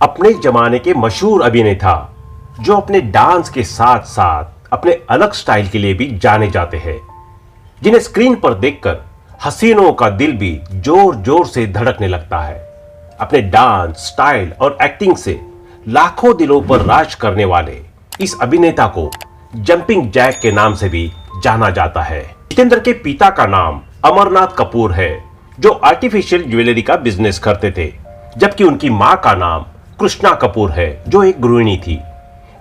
अपने जमाने के मशहूर अभिनेता जो अपने डांस के साथ साथ अपने अलग स्टाइल के लिए भी जाने जाते हैं, जिन्हें स्क्रीन पर देखकर हसीनों का दिल भी जोर जोर से धड़कने लगता है। अपने डांस स्टाइल और एक्टिंग से लाखों दिलों पर राज करने वाले इस अभिनेता को जंपिंग जैक के नाम से भी जाना जाता है। जितेंद्र के पिता का नाम अमरनाथ कपूर है, जो आर्टिफिशियल ज्वेलरी का बिजनेस करते थे, जबकि उनकी मां का नाम कृष्णा कपूर है, जो एक गृहिणी थी।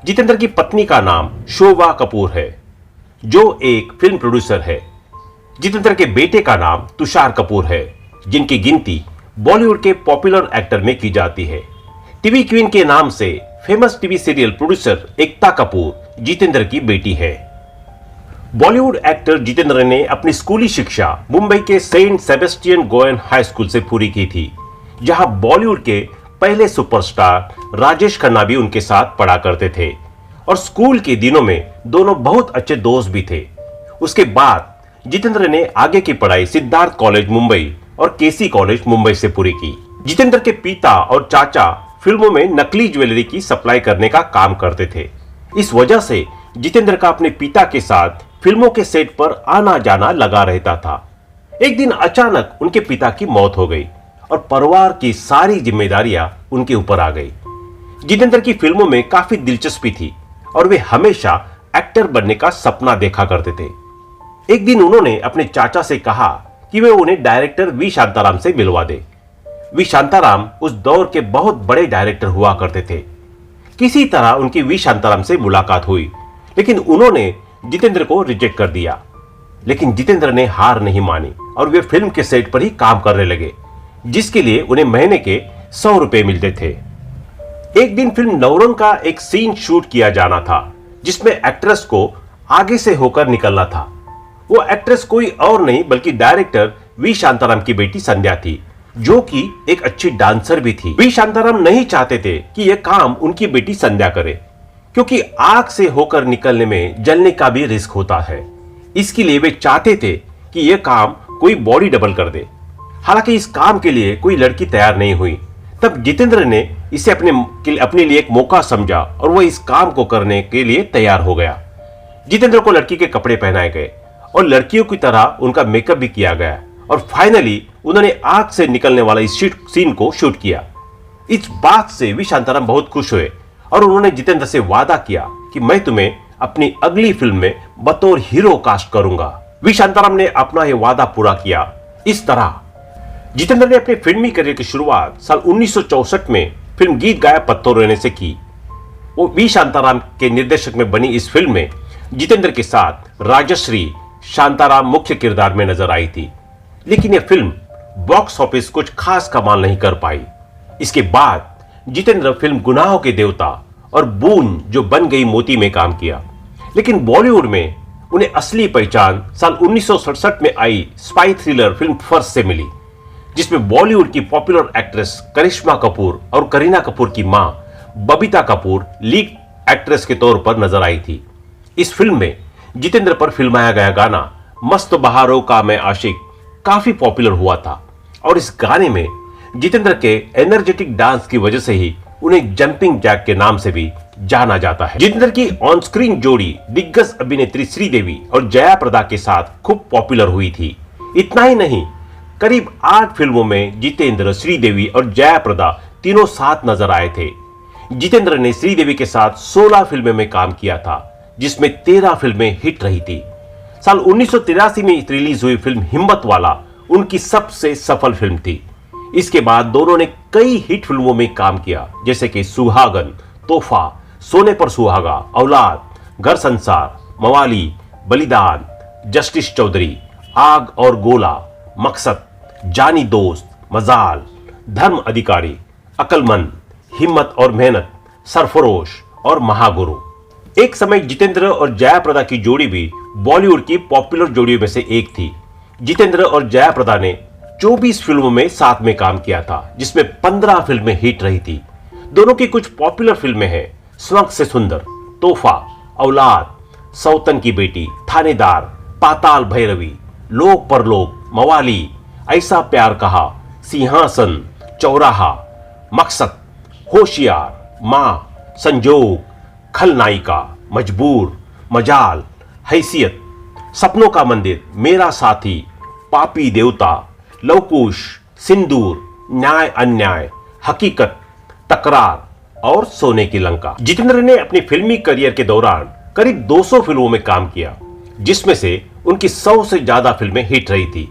जितेंद्र की पत्नी का नाम शोभा कपूर है, जो एक फिल्म प्रोड्यूसर है। जितेंद्र के बेटे का नाम तुषार कपूर है, जिनकी गिनती बॉलीवुड के पॉपुलर एक्टर में की जाती है। टीवी क्वीन के नाम से famous TV serial producer Ekta Kapoor Jitendra की बेटी है। बॉलीवुड एक्टर जितेंद्र ने अपनी स्कूली शिक्षा मुंबई के Saint Sebastian Goan high school से पूरी की थी, जहां बॉलीवुड के पहले सुपरस्टार राजेश खन्ना भी उनके साथ पढ़ा करते थे और स्कूल के दिनों में दोनों बहुत अच्छे दोस्त भी थे। उसके बाद जितेंद्र ने आगे की पढ़ाई सिद्धार्थ कॉलेज मुंबई और केसी कॉलेज मुंबई से पूरी की। जितेंद्र के पिता और चाचा फिल्मों में नकली ज्वेलरी की सप्लाई करने का काम करते थे। इस वजह से जितेंद्र का अपने पिता के साथ फिल्मों के सेट पर आना जाना लगा रहता था। एक दिन अचानक उनके पिता की मौत हो गई और परिवार की सारी जिम्मेदारियां उनके ऊपर आ गई। जितेंद्र की फिल्मों में काफी दिलचस्पी थी और वे हमेशा एक्टर बनने का सपना देखा करते थे। एक दिन उन्होंने अपने चाचा से कहा कि वे उन्हें डायरेक्टर वी शांताराम से मिलवा दे। वी शांताराम उस दौर के बहुत बड़े डायरेक्टर हुआ करते थे। किसी तरह उनकी वी शांताराम से मुलाकात हुई, लेकिन उन्होंने जितेंद्र को रिजेक्ट कर दिया। लेकिन जितेंद्र ने हार नहीं मानी और वे फिल्म के सेट पर ही काम करने लगे, जिसके लिए उन्हें महीने के 100 रुपए मिलते थे। एक दिन फिल्म नवरंग का एक सीन शूट किया जाना था, जिसमें एक्ट्रेस को आगे से होकर निकलना था। वो एक्ट्रेस कोई और नहीं बल्कि डायरेक्टर वी शांताराम की बेटी संध्या थी, जो कि एक अच्छी डांसर भी थी। वी शांताराम नहीं चाहते थे कि यह काम उनकी बेटी संध्या करे, क्योंकि आग से होकर निकलने में जलने का भी रिस्क होता है। इसके लिए वे चाहते थे कि यह काम कोई बॉडी डबल कर दे। हालांकि इस काम के लिए कोई लड़की तैयार नहीं हुई। तब जितेंद्र ने इसे अपने लिए एक मौका समझा और वह इस काम को करने के लिए तैयार हो गया। जितेंद्र को लड़की के कपड़े पहनाए गए और लड़कियों की तरह उनका मेकअप भी किया गया और फाइनली उन्होंने आग से निकलने वाला इस सीन को शूट किया। इस बात से वी शांताराम बहुत खुश हुए और उन्होंने जितेंद्र से वादा किया कि मैं तुम्हें अपनी अगली फिल्म में बतौर हीरो कास्ट करूंगा। वी शांताराम ने अपना यह वादा पूरा किया। इस तरह जितेंद्र ने अपने फिल्मी करियर की शुरुआत साल 1964 में फिल्म गीत गाया पत्थर रोने से की। वो वी शांताराम के निर्देशक में बनी इस फिल्म में जितेंद्र के साथ राजश्री शांताराम मुख्य किरदार में नजर आई थी, लेकिन यह फिल्म बॉक्स ऑफिस कुछ खास कमाल नहीं कर पाई। इसके बाद जितेंद्र फिल्म गुनाहों के देवता और बूंद जो बन गई मोती में काम किया, लेकिन बॉलीवुड में उन्हें असली पहचान साल 1967 में I spy thriller film first से मिली, जिसमें बॉलीवुड की पॉपुलर एक्ट्रेस करिश्मा कपूर और करीना कपूर की मां बबीता कपूर लीड एक्ट्रेस के तौर पर नजर आई थी। इस फिल्म में जितेंद्र पर फिल्माया गया गाना मस्त बहारों का मैं आशिक काफी पॉपुलर हुआ था और इस गाने में जितेंद्र के एनर्जेटिक डांस की वजह से ही उन्हें जंपिंग जैक के नाम से भी जाना जाता है। जितेंद्र की ऑन स्क्रीन जोड़ी दिग्गज अभिनेत्री श्रीदेवी और जया प्रदा के साथ खूब पॉपुलर हुई थी। इतना ही नहीं, करीब 8 फिल्मों में जितेंद्र, श्रीदेवी और जया प्रदा तीनों साथ नजर आए थे। जितेंद्र ने श्रीदेवी के साथ 16 फिल्मों में काम किया था, जिसमें 13 फिल्में हिट रही थी। साल 1983 में रिलीज हुई फिल्म हिम्मत वाला उनकी सबसे सफल फिल्म थी। इसके बाद दोनों ने कई हिट फिल्मों में काम किया, जैसे कि सुहागन, तोहफा, सोने पर सुहागा, औलाद, घर संसार, मवाली, बलिदान, जस्टिस चौधरी, आग और गोला, मकसद, जानी दोस्त, मजाल, धर्म अधिकारी, अकलमंद, हिम्मत और मेहनत, सरफरोश और महागुरु। एक समय जितेंद्र और जया प्रदा की जोड़ी भी बॉलीवुड की पॉपुलर जोड़ियों में से एक थी। जितेंद्र और जया प्रदा ने 24 फिल्मों में साथ में काम किया था, जिसमें 15 फिल्में हिट रही थी। दोनों की कुछ पॉपुलर फिल्में हैं स्वर्ग से सुंदर, तोहफा, औलाद, सौतन की बेटी, थानेदार, पाताल भैरवी, लोक परलोक, मवाली, ऐसा प्यार कहा, सिंहासन, चौराहा, मकसद, होशियार, मां, संजोग, खलनायिका, मजबूर, मजाल, हैसियत, सपनों का मंदिर, मेरा साथी, पापी देवता, लवकुश, सिंदूर, न्याय अन्याय, हकीकत, तकरार और सोने की लंका। जितेंद्र ने अपनी फिल्मी करियर के दौरान करीब 200 फिल्मों में काम किया, जिसमें से उनकी 100 से ज्यादा फिल्में हिट रही थी।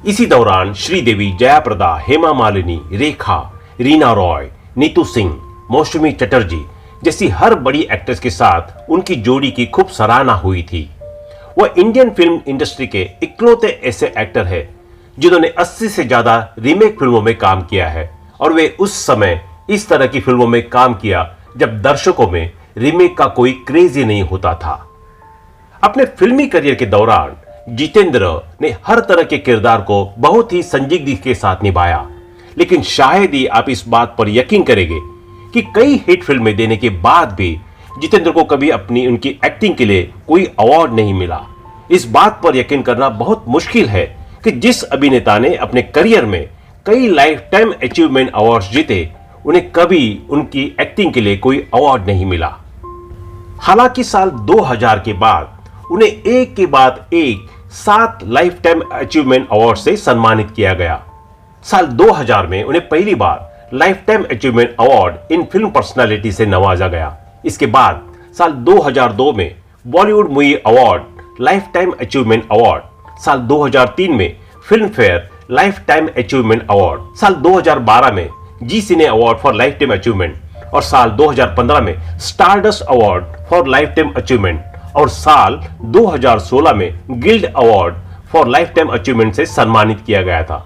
इसी दौरान श्रीदेवी, जयाप्रदा, हेमा मालिनी, रेखा, रीना रॉय, नीतू सिंह, मौसमी चटर्जी जैसी हर बड़ी एक्ट्रेस के साथ उनकी जोड़ी की खूब सराहना हुई थी। वह इंडियन फिल्म इंडस्ट्री के इकलौते ऐसे एक्टर हैं जिन्होंने 80 से ज्यादा रीमेक फिल्मों में काम किया है, और वे उस समय इस तरह की फिल्मों में काम किया जब दर्शकों में रीमेक का कोई क्रेज ही नहीं होता था। अपने फिल्मी करियर के दौरान जितेंद्र ने हर तरह के किरदार को बहुत ही संजीदगी के साथ निभाया, लेकिन शायद ही आप इस बात पर यकीन करेंगे कि कई हिट फिल्में देने के बाद भी जितेंद्र को कभी अपनी उनकी एक्टिंग के लिए कोई अवार्ड नहीं मिला। इस बात पर यकीन करना बहुत मुश्किल है कि जिस अभिनेता ने अपने करियर में कई लाइफ टाइम अचीवमेंट अवार्ड्स जीते, उन्हें कभी उनकी एक्टिंग के लिए कोई अवार्ड नहीं मिला। हालांकि साल 2000 के बाद उन्हें एक के बाद एक 7 लाइफ टाइम अचीवमेंट अवार्ड से सम्मानित किया गया। साल 2000 में उन्हें पहली बार lifetime achievement award in film personality से नवाजा गया। इसके बाद साल 2002 में Bollywood movie award lifetime achievement award, साल 2003 में Filmfare lifetime achievement award, साल 2012 में Zee cine award for lifetime achievement, और साल 2015 में Stardust award for lifetime achievement, और साल 2016 में guild award for lifetime achievement से सम्मानित किया गया था।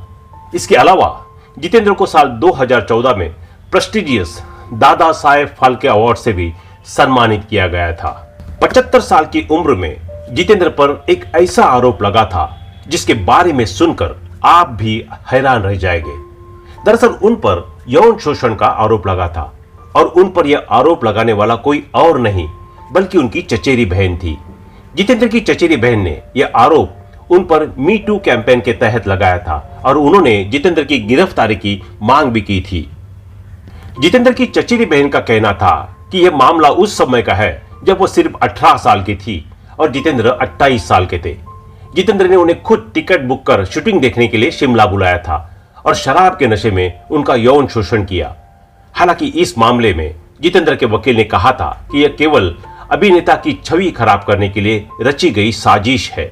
इसके अलावा जितेंद्र को साल 2014 में प्रेस्टिजियस दादा साहेब फाल्के अवार्ड से भी सम्मानित किया गया था। 75 साल की उम्र में जितेंद्र पर एक ऐसा आरोप लगा था जिसके बारे में सुनकर आप भी हैरान रह जाएंगे। दरअसल उन पर यौन शोषण का आरोप लगा था, और उन पर यह आरोप लगाने वाला कोई और नहीं बल्कि उनकी चचेरी बहन थी। जितेंद्र की चचेरी बहन ने यह आरोप उन पर मी टू कैंपेन के तहत लगाया था, और उन्होंने जितेंद्र की गिरफ्तारी की मांग भी की थी। जितेंद्र की चचेरी बहन का कहना था कि यह मामला उस समय का है जब वो सिर्फ 18 साल की थी और जितेंद्र 28 साल के थे। जितेंद्र ने उन्हें खुद टिकट बुक कर शूटिंग देखने के लिए शिमला बुलाया था और शराब के नशे में उनका यौन शोषण किया। हालांकि इस मामले में जितेंद्र के वकील ने कहा था कि यह केवल अभिनेता की छवि खराब करने के लिए रची गई साजिश है।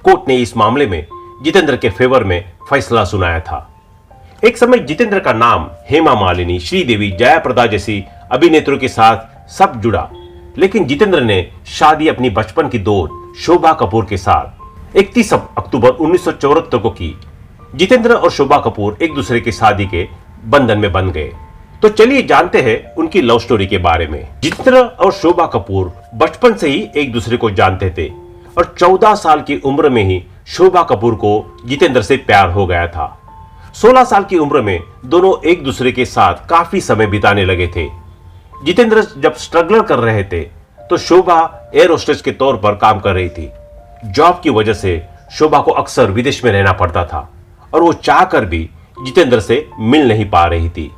कोर्ट ने इस मामले में जितेंद्र के फेवर में फैसला सुनाया था। एक समय जितेंद्र का नाम हेमा मालिनी, श्रीदेवी, जयाप्रदा जैसी अभिनेत्रियों के साथ सब जुड़ा, लेकिन जितेंद्र ने शादी अपनी बचपन की दोस्त शोभा कपूर के साथ 31 अक्टूबर 1974 को की। जितेंद्र और शोभा कपूर एक दूसरे की शादी के बंधन में बंध गए। तो चलिए जानते हैं उनकी लव स्टोरी के बारे में। जितेंद्र और शोभा कपूर बचपन से ही एक दूसरे को जानते थे, और 14 साल की उम्र में ही शोभा कपूर को जितेंद्र से प्यार हो गया था। 16 साल की उम्र में दोनों एक दूसरे के साथ काफी समय बिताने लगे थे। जितेंद्र जब स्ट्रगल कर रहे थे तो शोभा एयर होस्टेस के तौर पर काम कर रही थी। जॉब की वजह से शोभा को अक्सर विदेश में रहना पड़ता था, और वो चाहकर भी जितेंद्र से मिल नहीं पा रही थी।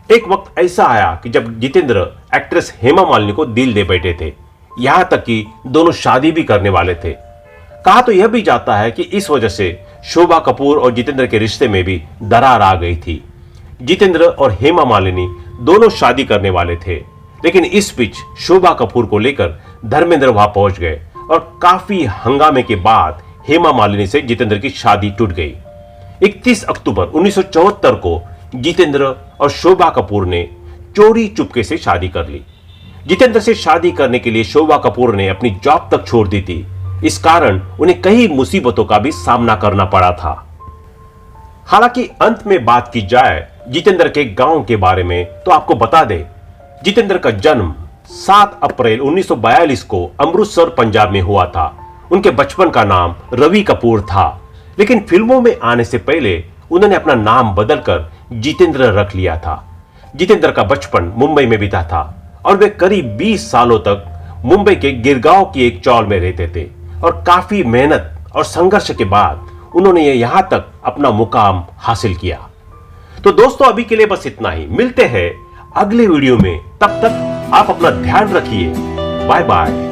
एक वक्त ऐसा आया कि जब जितेंद्र एक्ट्रेस हेमा मालिनी को दिल दे बैठे थे, यहां तक कि दोनों शादी भी करने वाले थे। कहा तो यह भी जाता है कि इस वजह से शोभा कपूर और जितेंद्र के रिश्ते में भी दरार आ गई थी। जितेंद्र और हेमा मालिनी दोनों शादी करने वाले थे, लेकिन इस बीच शोभा कपूर को लेकर धर्मेंद्र वहां पहुंच गए, और काफी हंगामे के बाद हेमा मालिनी से जितेंद्र की शादी टूट गई। 31 अक्टूबर 1974 को जितेंद्र और शोभा कपूर ने चोरी चुपके से शादी कर ली। जितेंद्र से शादी करने के लिए शोभा कपूर ने अपनी जॉब तक छोड़ दी थी। इस कारण उन्हें कई मुसीबतों का भी सामना करना पड़ा था। हालांकि अंत में बात की जाए जितेंद्र के गांव के बारे में, तो आपको बता दें, जितेंद्र का जन्म 7 अप्रैल 1942 को अमृतसर पंजाब में हुआ था। उनके बचपन का नाम रवि कपूर था, लेकिन फिल्मों में आने से पहले उन्होंने अपना नाम बदलकर जितेंद्र रख लिया था। जितेंद्र का बचपन मुंबई में बीता था, और वे करीब 20 सालों तक मुंबई के गिरगांव की एक चौल में रहते थे, और काफी मेहनत और संघर्ष के बाद उन्होंने यहां तक अपना मुकाम हासिल किया। तो दोस्तों, अभी के लिए बस इतना ही। मिलते हैं अगले वीडियो में। तब तक आप अपना ध्यान रखिए। Bye bye.